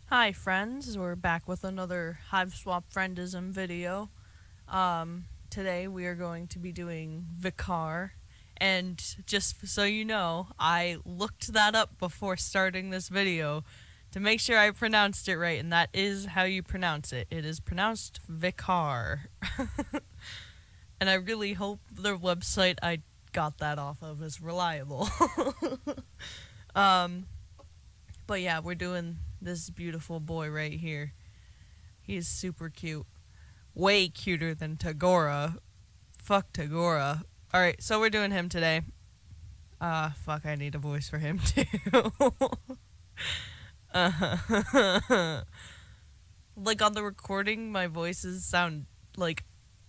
Hi friends, we're back with another Hiveswap Friendism video. Today we are going to be doing Vikare, and just so you know, I looked that up before starting this video to make sure I pronounced it right, and that is how you pronounce it. It is pronounced Vikare. And I really hope the website I got that off of is reliable. um, but yeah, we're doing this beautiful boy right here. He's super cute. Way cuter than Tagora. Fuck Tagora. Alright, so we're doing him today. Fuck, I need a voice for him too. Like on the recording, my voices sound like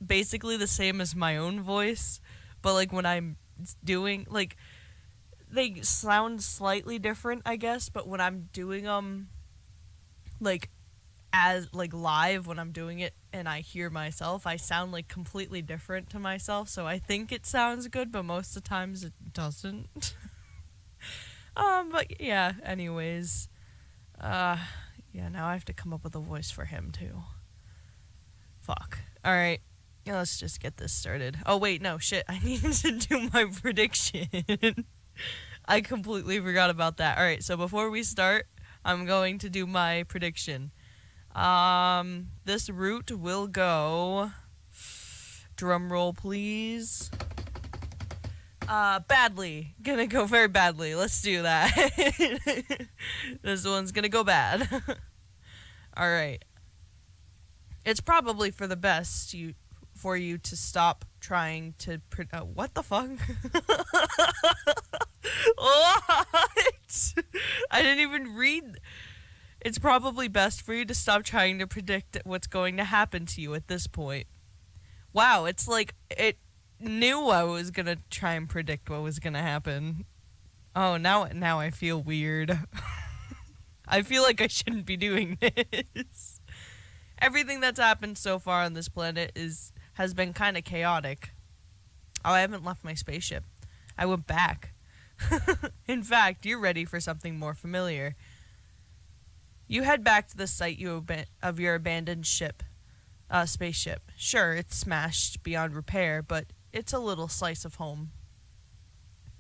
basically the same as my own voice, but like when I'm doing like they sound slightly different, I guess, but when I'm doing like as like live when I'm doing it and I hear myself, I sound like completely different to myself, so I think it sounds good, but most of the times it doesn't. But yeah, anyways. Yeah, now I have to come up with a voice for him too. Fuck. Alright. Yeah, let's just get this started. Oh wait, no, shit, I need to do my prediction. I completely forgot about that. Alright, so before we start, I'm going to do my prediction. This route will go... Drum roll, please. Badly. Gonna go very badly. Let's do that. This one's gonna go bad. Alright. It's probably for the best for you to stop trying to... what the fuck? What? I didn't even read... It's probably best for you to stop trying to predict what's going to happen to you at this point. Wow, it's like it knew I was gonna try and predict what was gonna happen. Oh, now I feel weird. I feel like I shouldn't be doing this. Everything that's happened so far on this planet has been kind of chaotic. Oh, I haven't left my spaceship. I went back. In fact, you're ready for something more familiar. You head back to the site of your abandoned spaceship. Sure, it's smashed beyond repair, but it's a little slice of home.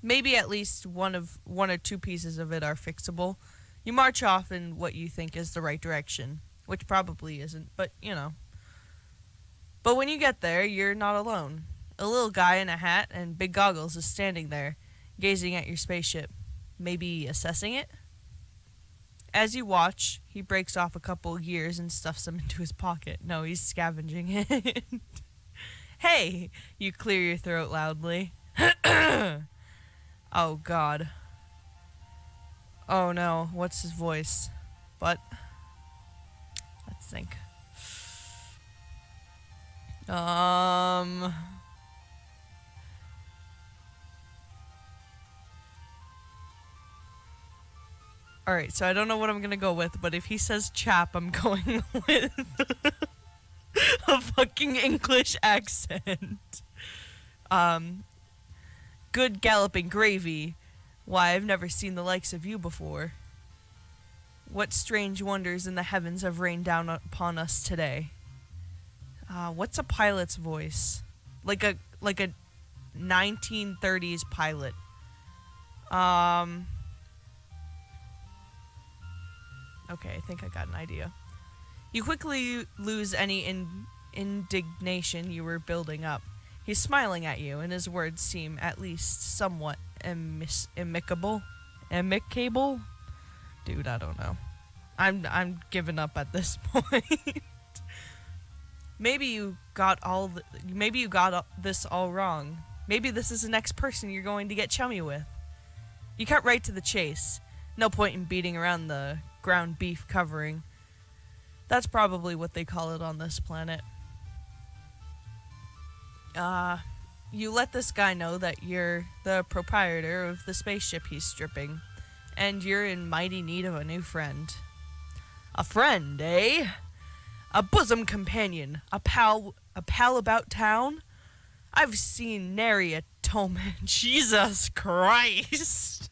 Maybe at least one or two pieces of it are fixable. You march off in what you think is the right direction, which probably isn't, but you know. But when you get there, you're not alone. A little guy in a hat and big goggles is standing there, gazing at your spaceship, maybe assessing it. As you watch, he breaks off a couple gears and stuffs them into his pocket. No, he's scavenging it. Hey! You clear your throat loudly. Oh, God. Oh, no. What's his voice? But... let's think. Alright, so I don't know what I'm gonna go with, but if he says chap, I'm going with a fucking English accent. Good galloping gravy. Why, I've never seen the likes of you before. What strange wonders in the heavens have rained down upon us today? What's a pilot's voice? Like a 1930s pilot. Okay, I think I got an idea. You quickly lose any indignation you were building up. He's smiling at you, and his words seem at least somewhat amicable. Amicable? Dude, I don't know. I'm giving up at this point. Maybe you got this all wrong. Maybe this is the next person you're going to get chummy with. You cut right to the chase. No point in beating around the ground beef covering. That's probably what they call it on this planet. You let this guy know that you're the proprietor of the spaceship he's stripping, and you're in mighty need of a new friend. A friend, eh? A bosom companion, a pal about town? I've seen nary a Tolman. Jesus Christ!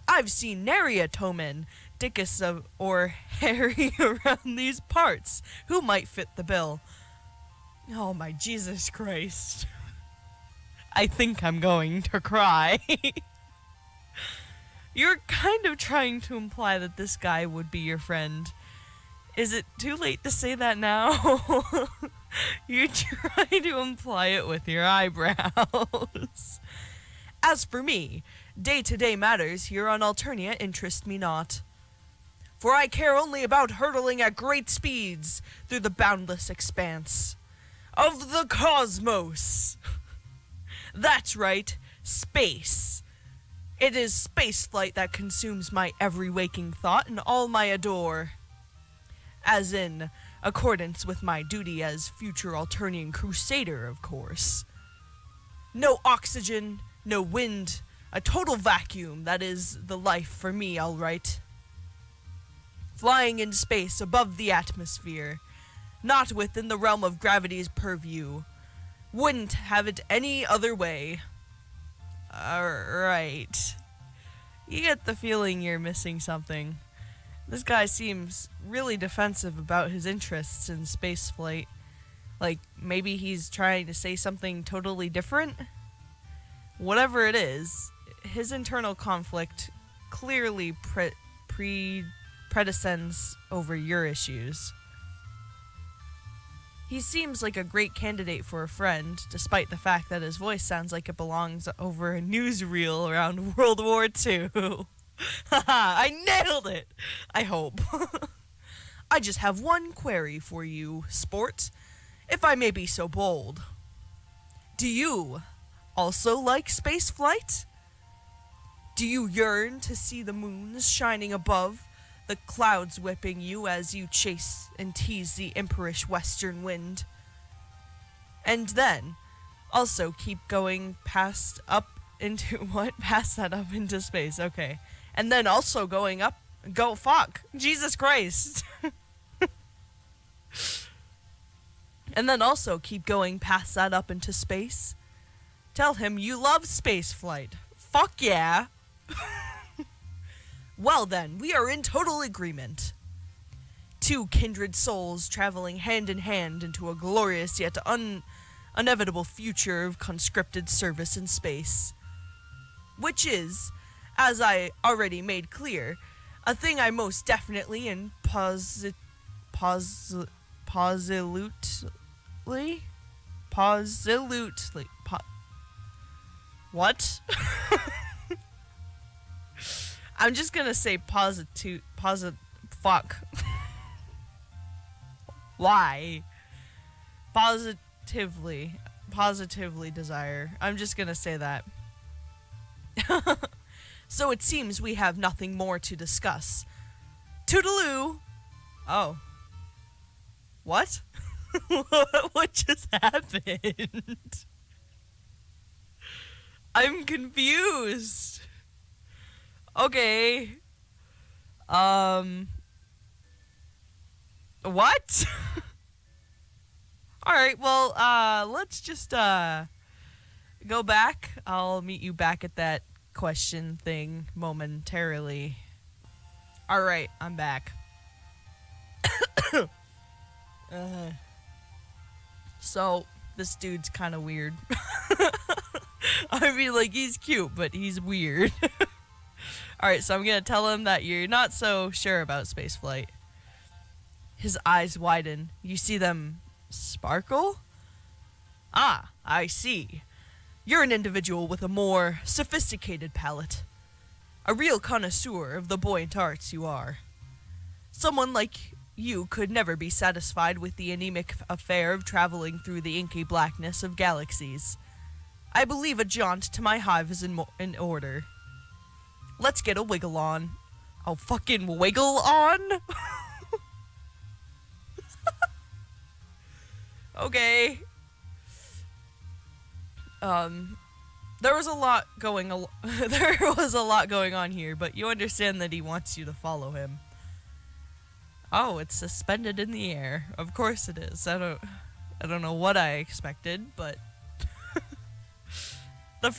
I've seen nary a toman, dickus or Harry around these parts, who might fit the bill. Oh my Jesus Christ. I think I'm going to cry. You're kind of trying to imply that this guy would be your friend. Is it too late to say that now? You try to imply it with your eyebrows. As for me, day-to-day matters here on Alternia interest me not. For I care only about hurtling at great speeds through the boundless expanse of the cosmos. That's right, space. It is spaceflight that consumes my every waking thought and all my adore. As in accordance with my duty as future Alternian Crusader, of course. No oxygen, no wind, a total vacuum, that is the life for me, all right. Flying in space above the atmosphere, not within the realm of gravity's purview. Wouldn't have it any other way. Alright. You get the feeling you're missing something. This guy seems really defensive about his interests in spaceflight. Like, maybe he's trying to say something totally different? Whatever it is, his internal conflict clearly predescends over your issues. He seems like a great candidate for a friend, despite the fact that his voice sounds like it belongs over a newsreel around World War II. Haha, I nailed it! I hope. I just have one query for you, sport, if I may be so bold. Do you also like space flight? Do you yearn to see the moons shining above, the clouds whipping you as you chase and tease the imperish western wind? And then, also keep going past up into what? Past that up into space, okay. And then also going up, fuck, Jesus Christ. And then also keep going past that up into space. Tell him you love space flight. Fuck yeah. Well then, we are in total agreement. Two kindred souls traveling hand in hand into a glorious yet inevitable future of conscripted service in space. Which is, as I already made clear, a thing I most definitely and positively, what? I'm just gonna say fuck. Why? Positively desire. I'm just gonna say that. So it seems we have nothing more to discuss. Toodaloo! Oh. What? What just happened? I'm confused. Okay. What? Alright, well, let's just, go back. I'll meet you back at that question thing momentarily. Alright, I'm back. So, this dude's kind of weird. I mean, like, he's cute, but he's weird. Alright, so I'm gonna tell him that you're not so sure about spaceflight. His eyes widen. You see them sparkle? Ah, I see. You're an individual with a more sophisticated palate. A real connoisseur of the buoyant arts you are. Someone like you could never be satisfied with the anemic affair of traveling through the inky blackness of galaxies. I believe a jaunt to my hive is in order. Let's get a wiggle on. Oh, fucking wiggle on? Okay. There was a lot going on here, but you understand that he wants you to follow him. Oh, it's suspended in the air. Of course it is. I don't know what I expected, but the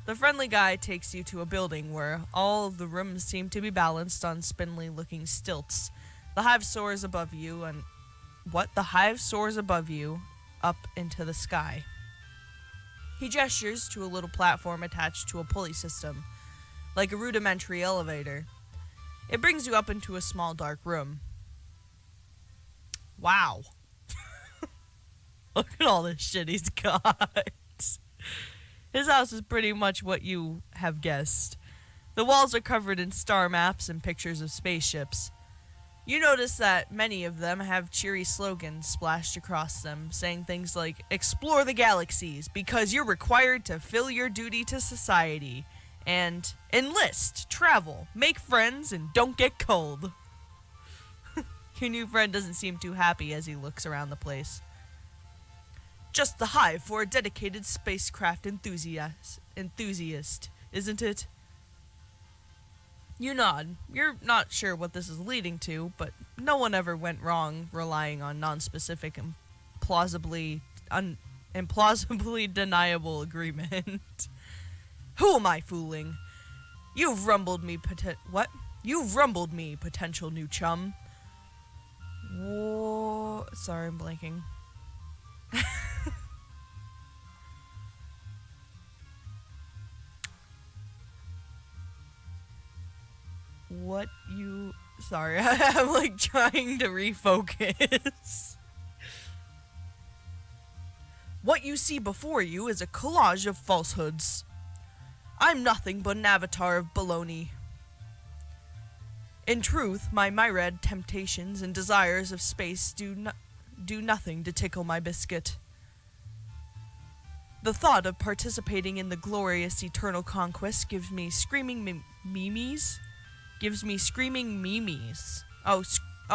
The friendly guy takes you to a building where all of the rooms seem to be balanced on spindly-looking stilts. The hive soars above you and... What? The hive soars above you, up into the sky. He gestures to a little platform attached to a pulley system, like a rudimentary elevator. It brings you up into a small dark room. Wow. Look at all this shit he's got. His house is pretty much what you have guessed. The walls are covered in star maps and pictures of spaceships. You notice that many of them have cheery slogans splashed across them, saying things like, "Explore the galaxies, because you're required to fill your duty to society," and "Enlist, travel, make friends, and don't get cold." Your new friend doesn't seem too happy as he looks around the place. Just the hive for a dedicated spacecraft enthusiast, isn't it? You nod. You're not sure what this is leading to, but no one ever went wrong relying on non-specific and implausibly deniable agreement. Who am I fooling? You've rumbled me, what? You've rumbled me, potential new chum. Whoa. Sorry, I'm blanking. What you... Sorry, I'm like trying to refocus. What you see before you is a collage of falsehoods. I'm nothing but an avatar of baloney. In truth, my myriad temptations and desires of space do nothing to tickle my biscuit. The thought of participating in the glorious eternal conquest gives me screaming memes. Gives me screaming memes. Oh,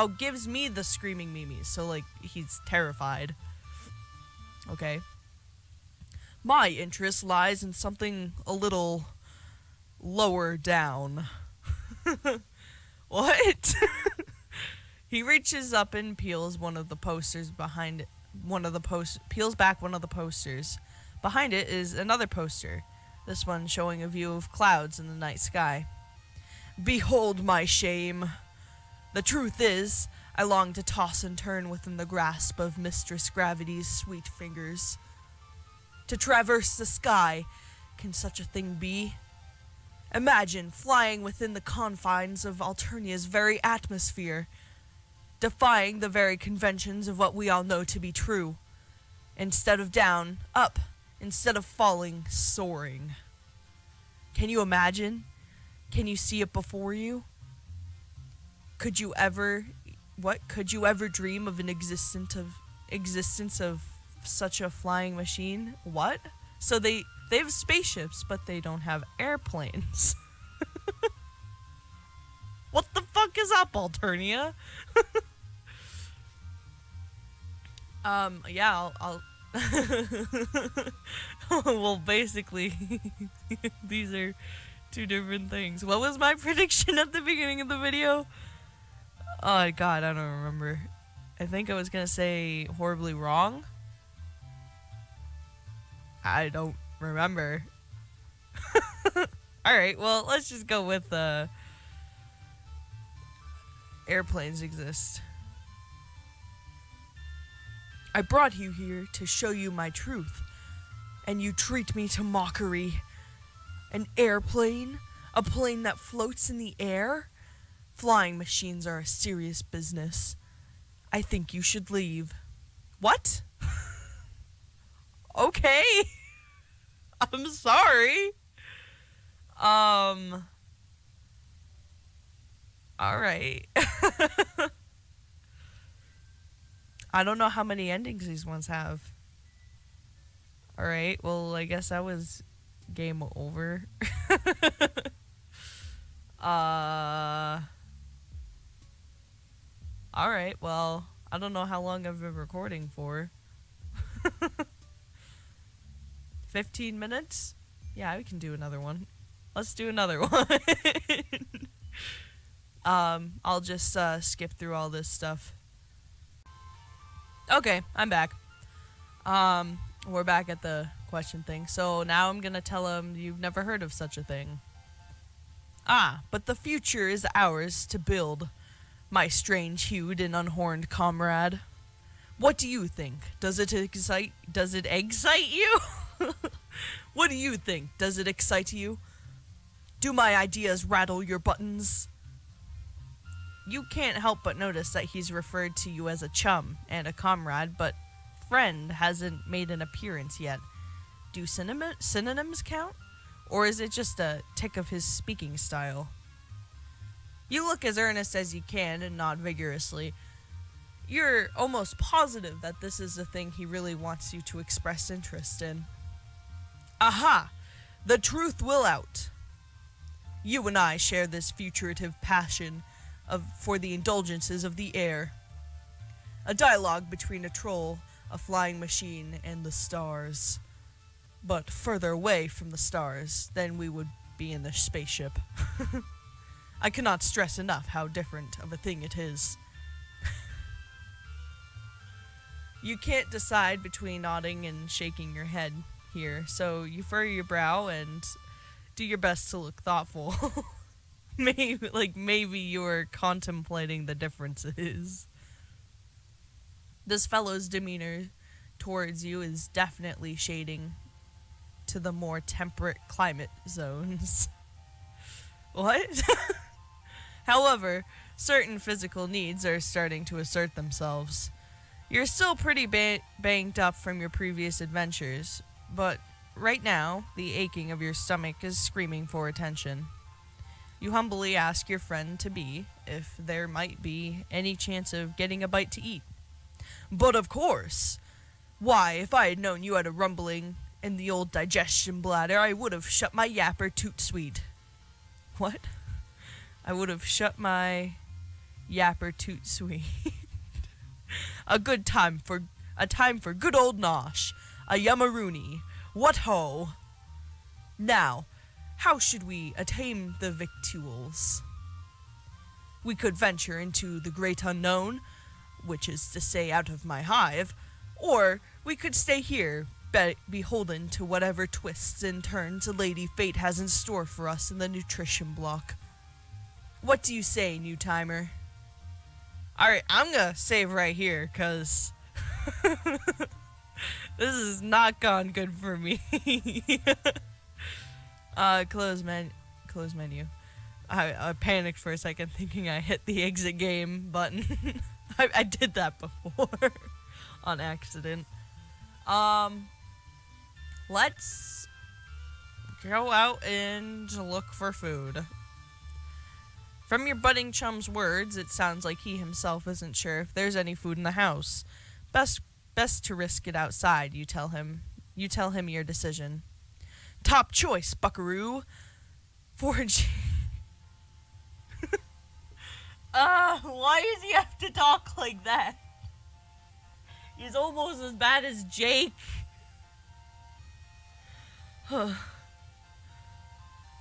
gives me the screaming memes. So, like, he's terrified. Okay. My interest lies in something a little lower down. What? He reaches up and peels one of the posters behind it. Peels back one of the posters. Behind it is another poster. This one showing a view of clouds in the night sky. Behold my shame. The truth is, I long to toss and turn within the grasp of Mistress Gravity's sweet fingers. To traverse the sky, can such a thing be? Imagine flying within the confines of Alternia's very atmosphere, defying the very conventions of what we all know to be true. Instead of down, up. Instead of falling, soaring. Can you imagine? Can you see it before you? Could you ever dream of an existence of such a flying machine? What? So they have spaceships, but they don't have airplanes. What the fuck is up, Alternia? Yeah, I'll well, basically, these are two different things. What was my prediction at the beginning of the video? Oh god, I don't remember. I think I was gonna say horribly wrong. I don't remember. Alright, well, let's just go with airplanes exist. I brought you here to show you my truth, and you treat me to mockery. An airplane? A plane that floats in the air? Flying machines are a serious business. I think you should leave. What? Okay. I'm sorry. Alright. I don't know how many endings these ones have. Alright, well, I guess that was game over. Alright, well, I don't know how long I've been recording for. 15 minutes? Yeah, we can do another one. Let's do another one. I'll just skip through all this stuff. Okay, I'm back. We're back at the question thing. So now I'm gonna tell him you've never heard of such a thing. Ah, but the future is ours to build, my strange-hued and unhorned comrade. What do you think? Does it excite you? What do you think? Does it excite you? Do my ideas rattle your buttons? You can't help but notice that he's referred to you as a chum and a comrade, but friend hasn't made an appearance yet. Do synonyms count? Or is it just a tick of his speaking style? You look as earnest as you can and nod vigorously. You're almost positive that this is the thing he really wants you to express interest in. Aha! The truth will out. You and I share this futurative passion for the indulgences of the air. A dialogue between a troll, a flying machine, and the stars. But further away from the stars than we would be in the spaceship. I cannot stress enough how different of a thing it is. You can't decide between nodding and shaking your head here, so you furrow your brow and do your best to look thoughtful. maybe you are contemplating the differences. This fellow's demeanor towards you is definitely shading to the more temperate climate zones. What? However, certain physical needs are starting to assert themselves. You're still pretty banged up from your previous adventures, but right now, the aching of your stomach is screaming for attention. You humbly ask your friend to be if there might be any chance of getting a bite to eat. But of course! Why, if I had known you had a rumbling in the old digestion bladder, I would have shut my yapper toot sweet. What? I would have shut my yapper toot sweet. A time for good old nosh. A yummaroony. What ho! Now, how should we attain the victuals? We could venture into the great unknown, which is to say out of my hive, or we could stay here, beholden to whatever twists and turns Lady Fate has in store for us in the nutrition block. What do you say, new timer? Alright, I'm gonna save right here, cause this has not gone good for me. Close menu. I panicked for a second thinking I hit the exit game button. I did that before on accident. Let's go out and look for food. From your budding chum's words, it sounds like he himself isn't sure if there's any food in the house. Best to risk it outside, you tell him. You tell him your decision. Top choice, buckaroo. Foraging. Why does he have to talk like that? He's almost as bad as Jake.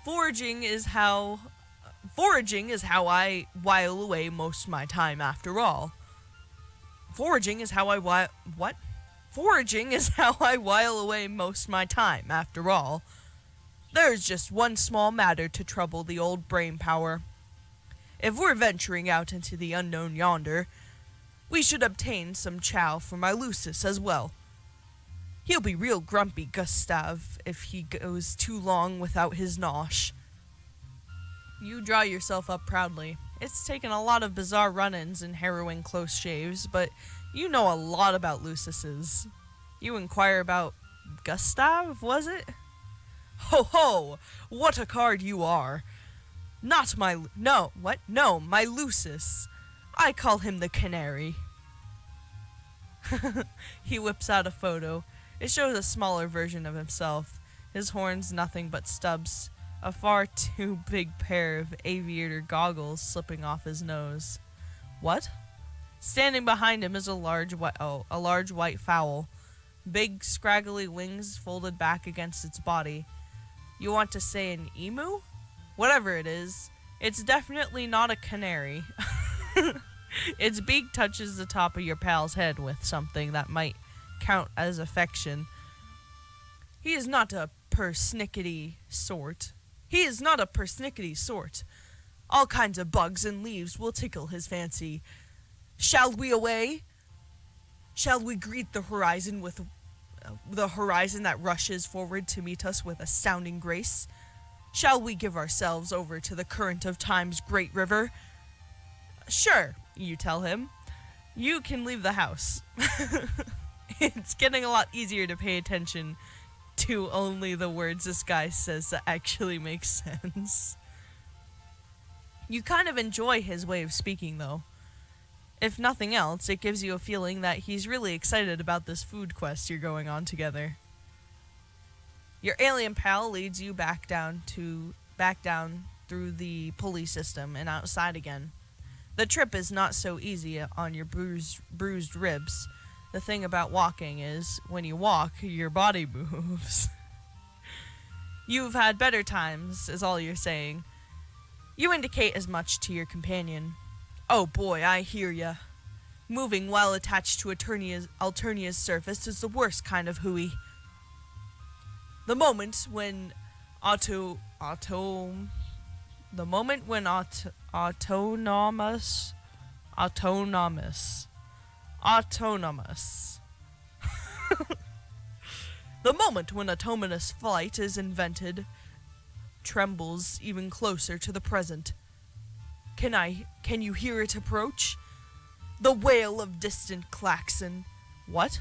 Foraging is how I while away most of my time after all. Foraging is how I while away most of my time after all. There's just one small matter to trouble the old brain power. If we're venturing out into the unknown yonder, we should obtain some chow for my Lucis as well. He'll be real grumpy, Gustav, if he goes too long without his nosh. You draw yourself up proudly. It's taken a lot of bizarre run-ins and harrowing close shaves, but you know a lot about Lucises. You inquire about Gustav, was it? Ho ho! What a card you are! My Lucis. I call him the Canary. He whips out a photo. It shows a smaller version of himself. His horns nothing but stubs. A far too big pair of aviator goggles slipping off his nose. What? Standing behind him is a large white fowl. Big, scraggly wings folded back against its body. You want to say an emu? Whatever it is, it's definitely not a canary. Its beak touches the top of your pal's head with something that might count as affection. He is not a persnickety sort. He is not a persnickety sort. All kinds of bugs and leaves will tickle his fancy. Shall we away? Shall we greet the horizon with the horizon that rushes forward to meet us with astounding grace? Shall we give ourselves over to the current of time's great river? Sure, you tell him. You can leave the house. It's getting a lot easier to pay attention to only the words this guy says that actually make sense. You kind of enjoy his way of speaking, though. If nothing else, it gives you a feeling that he's really excited about this food quest you're going on together. Your alien pal leads you back down through the pulley system and outside again. The trip is not so easy on your bruised ribs. The thing about walking is, when you walk, your body moves. You've had better times, is all you're saying. You indicate as much to your companion. Oh boy, I hear ya. Moving while attached to Alternia's surface is the worst kind of hooey. The moment when autonomous The moment when autonomous flight is invented trembles even closer to the present. Can you hear it approach? The wail of distant klaxon. What?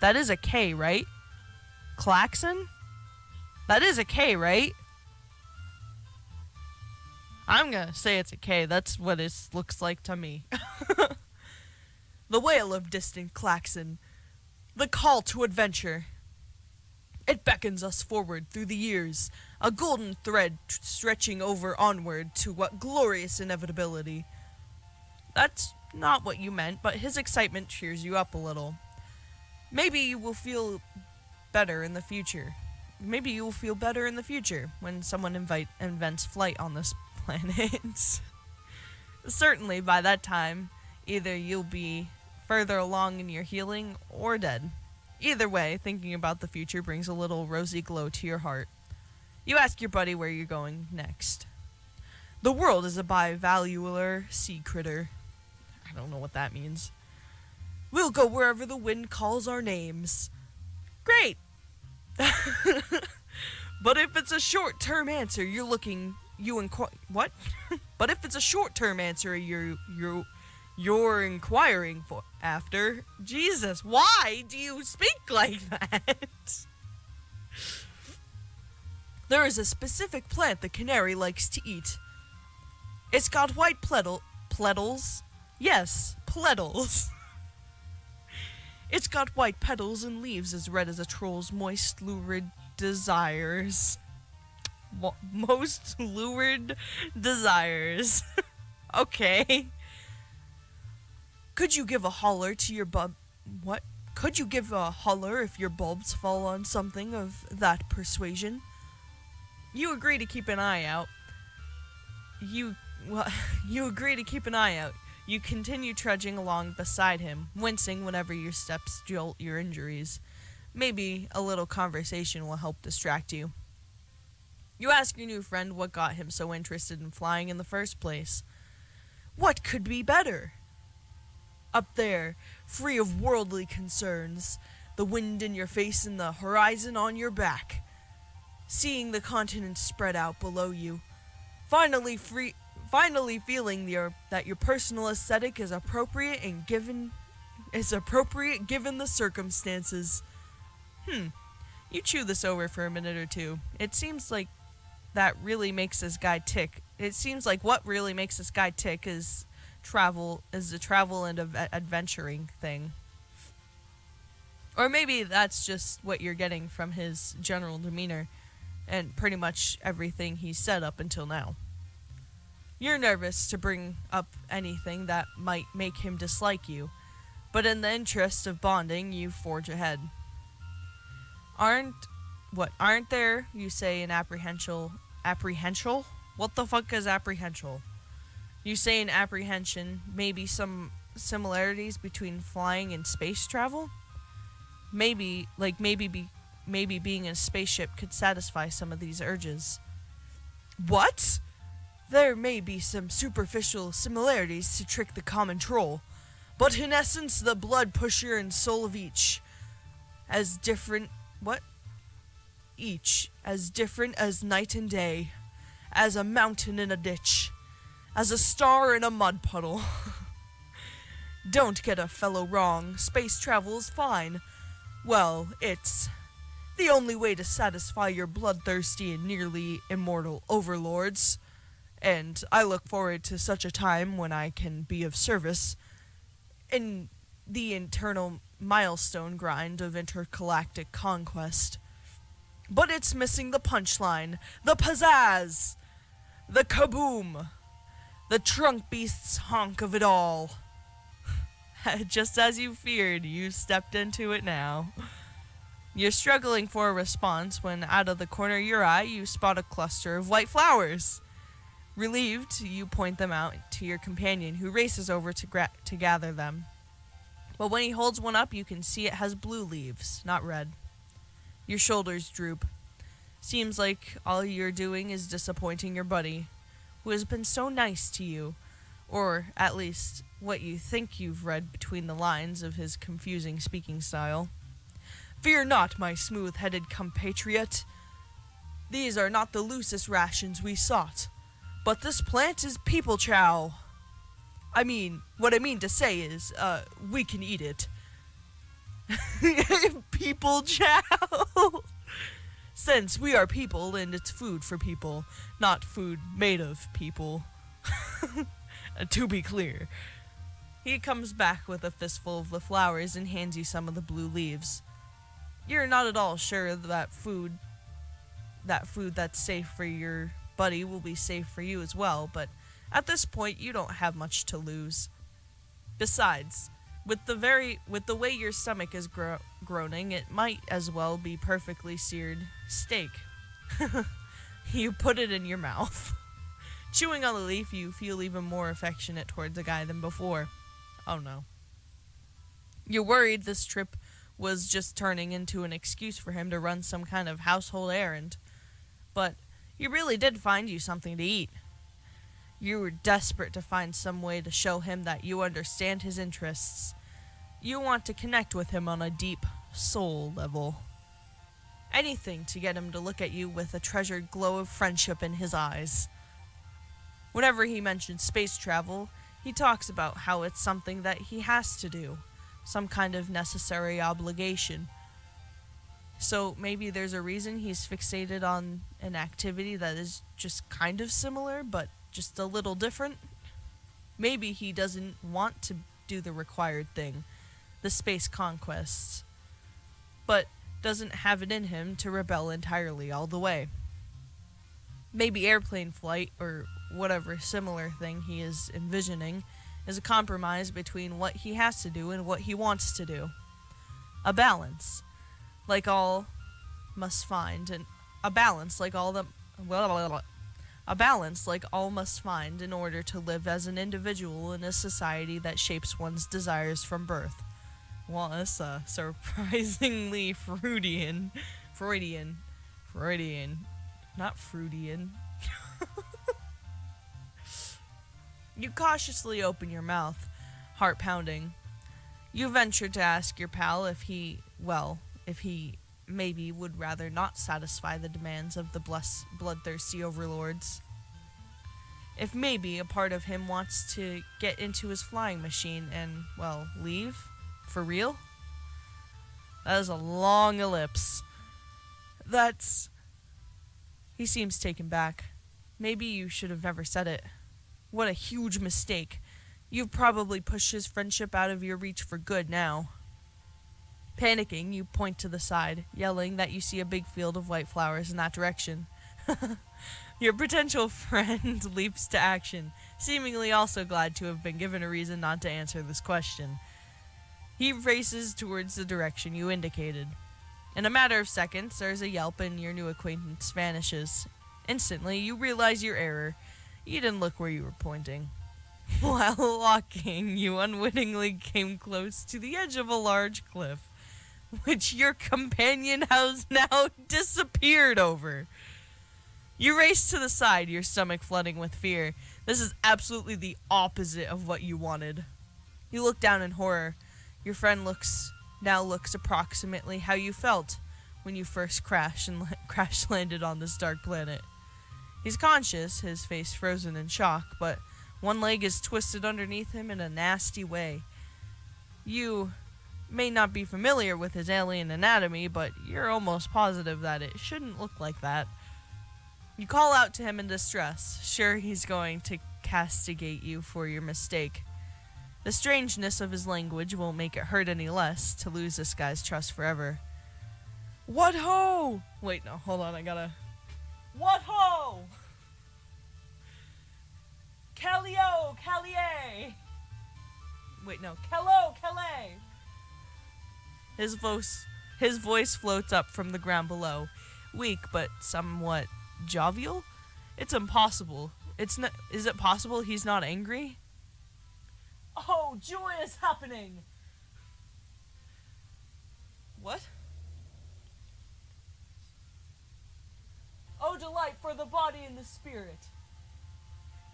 That is a K, right? Klaxon? That is a K, right? I'm gonna say it's a K. That's what it looks like to me. The wail of distant klaxon. The call to adventure. It beckons us forward through the years, a golden thread stretching over onward to what glorious inevitability. That's not what you meant, but his excitement cheers you up a little. Maybe you will feel better in the future. Maybe you will feel better in the future when someone invents flight on this planet. Certainly by that time, either you'll be further along in your healing or dead. Either way, thinking about the future brings a little rosy glow to your heart. You ask your buddy where you're going next. The world is a bivalular sea critter. I don't know what that means. We'll go wherever the wind calls our names. Great! But if it's a short-term answer what? But if it's a short-term answer you're inquiring for after, Jesus, why do you speak like that? There is a specific plant the canary likes to eat. It's got white petals. Yes, petals. It's got white petals and leaves as red as a troll's moist, lurid desires. Most lurid desires. Okay. Could you give a holler to your What? Could you give a holler if your bulbs fall on something of that persuasion? You agree to keep an eye out. You agree to keep an eye out. You continue trudging along beside him, wincing whenever your steps jolt your injuries. Maybe a little conversation will help distract you. You ask your new friend what got him so interested in flying in the first place. What could be better? Up there, free of worldly concerns, the wind in your face and the horizon on your back. Seeing the continents spread out below you. Finally feeling that your personal aesthetic is appropriate given the circumstances. You chew this over for a minute or two. It seems like what really makes this guy tick is the travel and adventuring thing. Or maybe that's just what you're getting from his general demeanor and pretty much everything he's said up until now. You're nervous to bring up anything that might make him dislike you, but in the interest of bonding, you forge ahead. Aren't there, you say in apprehensial? What the fuck is apprehensial? You say in apprehension, maybe some similarities between flying and space travel? Maybe maybe being in a spaceship could satisfy some of these urges. What? There may be some superficial similarities to trick the common troll, but in essence the blood pusher and soul of each, as different as night and day, as a mountain in a ditch, as a star in a mud puddle. Don't get a fellow wrong, space travel is fine. Well, it's the only way to satisfy your bloodthirsty and nearly immortal overlords. And I look forward to such a time when I can be of service in the internal milestone grind of intergalactic conquest. But it's missing the punchline, the pizzazz, the kaboom, the trunk beast's honk of it all. Just as you feared, you stepped into it now. You're struggling for a response when out of the corner of your eye you spot a cluster of white flowers. Relieved, you point them out to your companion, who races over to gather them. But when he holds one up, you can see it has blue leaves, not red. Your shoulders droop. Seems like all you're doing is disappointing your buddy, who has been so nice to you, or at least what you think you've read between the lines of his confusing speaking style. Fear not, my smooth-headed compatriot. These are not the loosest rations we sought, but this plant is people chow. What I mean to say is, we can eat it. People chow! Since we are people and it's food for people, not food made of people. To be clear. He comes back with a fistful of the flowers and hands you some of the blue leaves. You're not at all sure that food that's safe for your buddy will be safe for you as well, but at this point you don't have much to lose. Besides, with the way your stomach is groaning, it might as well be perfectly seared steak. You put it in your mouth. Chewing on the leaf, you feel even more affectionate towards the guy than before. Oh no. You're worried this trip was just turning into an excuse for him to run some kind of household errand. But he really did find you something to eat. You were desperate to find some way to show him that you understand his interests. You want to connect with him on a deep soul level. Anything to get him to look at you with a treasured glow of friendship in his eyes. Whenever he mentions space travel, he talks about how it's something that he has to do, some kind of necessary obligation. So maybe there's a reason he's fixated on an activity that is just kind of similar, but just a little different. Maybe he doesn't want to do the required thing, the space conquests, but doesn't have it in him to rebel entirely all the way. Maybe airplane flight, or whatever similar thing he is envisioning, is a compromise between what he has to do and what he wants to do. A balance, like all must find, and a balance like all must find in order to live as an individual in a society that shapes one's desires from birth. Well, that's surprisingly Freudian, not Freudian. You cautiously open your mouth, heart pounding. You venture to ask your pal if he maybe would rather not satisfy the demands of the bloodthirsty overlords. If maybe a part of him wants to get into his flying machine and, leave? For real? That is a long ellipse. He seems taken back. Maybe you should have never said it. What a huge mistake. You've probably pushed his friendship out of your reach for good now. Panicking, you point to the side, yelling that you see a big field of white flowers in that direction. Your potential friend leaps to action, seemingly also glad to have been given a reason not to answer this question. He races towards the direction you indicated. In a matter of seconds, there's a yelp and your new acquaintance vanishes. Instantly, you realize your error. You didn't look where you were pointing. While walking, you unwittingly came close to the edge of a large cliff, which your companion has now disappeared over. You race to the side, your stomach flooding with fear. This is absolutely the opposite of what you wanted. You look down in horror. Your friend now looks approximately how you felt when you first crash landed on this dark planet. He's conscious, his face frozen in shock, but one leg is twisted underneath him in a nasty way. You may not be familiar with his alien anatomy, but you're almost positive that it shouldn't look like that. You call out to him in distress, sure he's going to castigate you for your mistake. The strangeness of his language won't make it hurt any less to lose this guy's trust forever. What ho? Wait, no, hold on, I gotta... What ho? Callio, Callier. Wait, no, Kello, Calais. His voice floats up from the ground below, weak but somewhat jovial. It's impossible. Is it possible he's not angry? Oh, joy is happening. What? Oh, delight for the body and the spirit.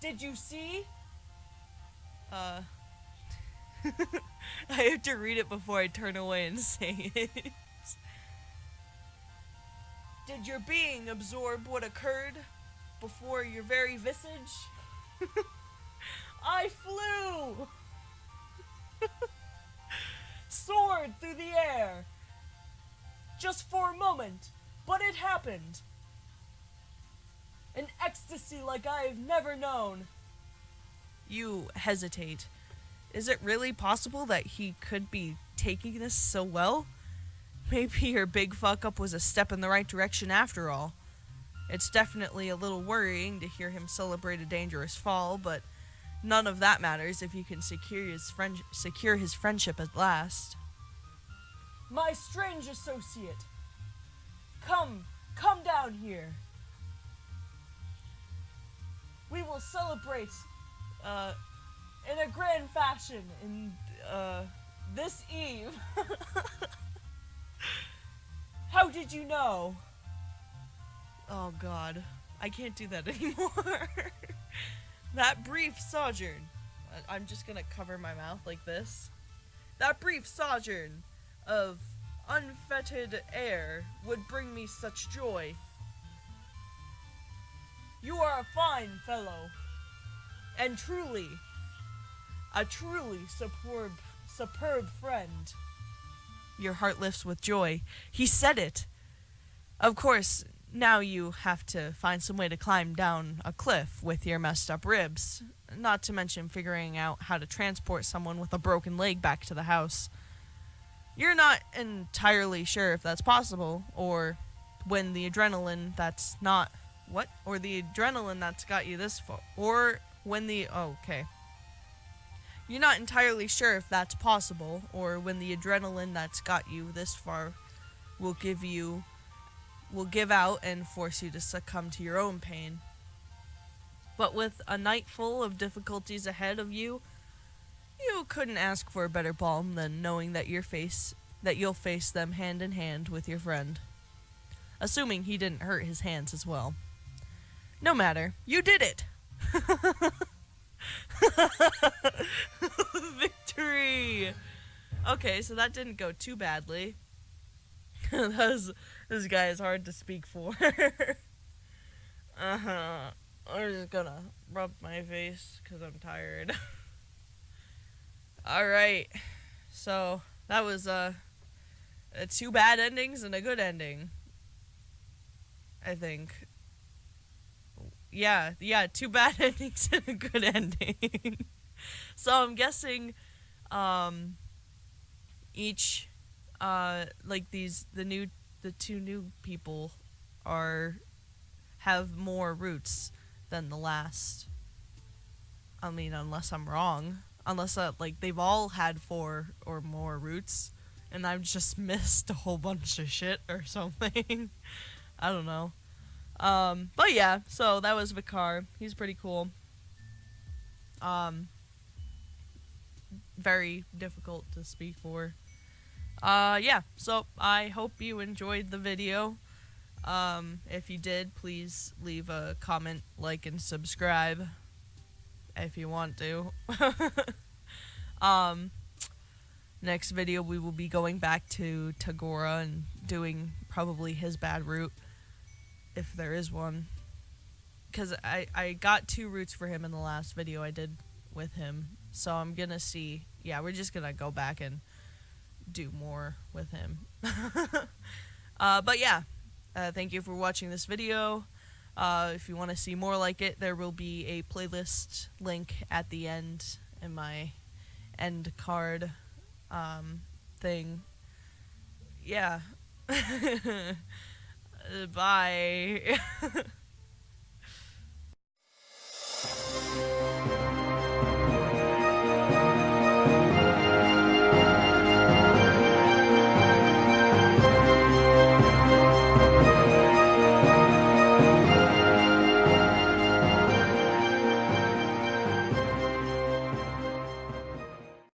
Did you see? I have to read it before I turn away and say it. Did your being absorb what occurred before your very visage? I flew! Soared through the air. Just for a moment, but it happened. An ecstasy like I have never known. You hesitate. Is it really possible that he could be taking this so well? Maybe your big fuck up was a step in the right direction after all. It's definitely a little worrying to hear him celebrate a dangerous fall, but none of that matters if you can secure his friendship at last. My strange associate, come down here. We will celebrate in a grand fashion in this eve. How did you know? Oh god, I can't do that anymore. That brief sojourn. I'm just gonna cover my mouth like this. That brief sojourn of unfettered air would bring me such joy. You are a fine fellow, and a truly superb friend. Your heart lifts with joy. He said it. Of course, now you have to find some way to climb down a cliff with your messed up ribs, not to mention figuring out how to transport someone with a broken leg back to the house. You're not entirely sure if that's possible, or when the adrenaline that's not... What? Or the adrenaline that's got you this far. Or when the... Oh, okay. You're not entirely sure if that's possible, or when the adrenaline that's got you this far will give out and force you to succumb to your own pain. But with a night full of difficulties ahead of you, you couldn't ask for a better balm than knowing that you'll face them hand in hand with your friend. Assuming he didn't hurt his hands as well. No matter, you did it! Victory! Okay, so that didn't go too badly. This guy is hard to speak for. I'm just gonna rub my face because I'm tired. Alright, so that was two bad endings and a good ending. I think. Yeah, two bad endings and a good ending. So I'm guessing each the two new people have more roots than the last. I mean, unless I'm wrong. Unless they've all had 4 or more roots and I've just missed a whole bunch of shit or something. I don't know. But yeah, so that was Vikare. He's pretty cool. Very difficult to speak for. Yeah, so I hope you enjoyed the video. If you did, please leave a comment, like, and subscribe if you want to. um, Next video we will be going back to Tagora and doing probably his bad route, if there is one. Because I got 2 routes for him in the last video I did with him. So I'm gonna see. Yeah, we're just gonna go back and do more with him. But yeah, thank you for watching this video. If you want to see more like it, there will be a playlist link at the end in my end card thing. Yeah. Bye.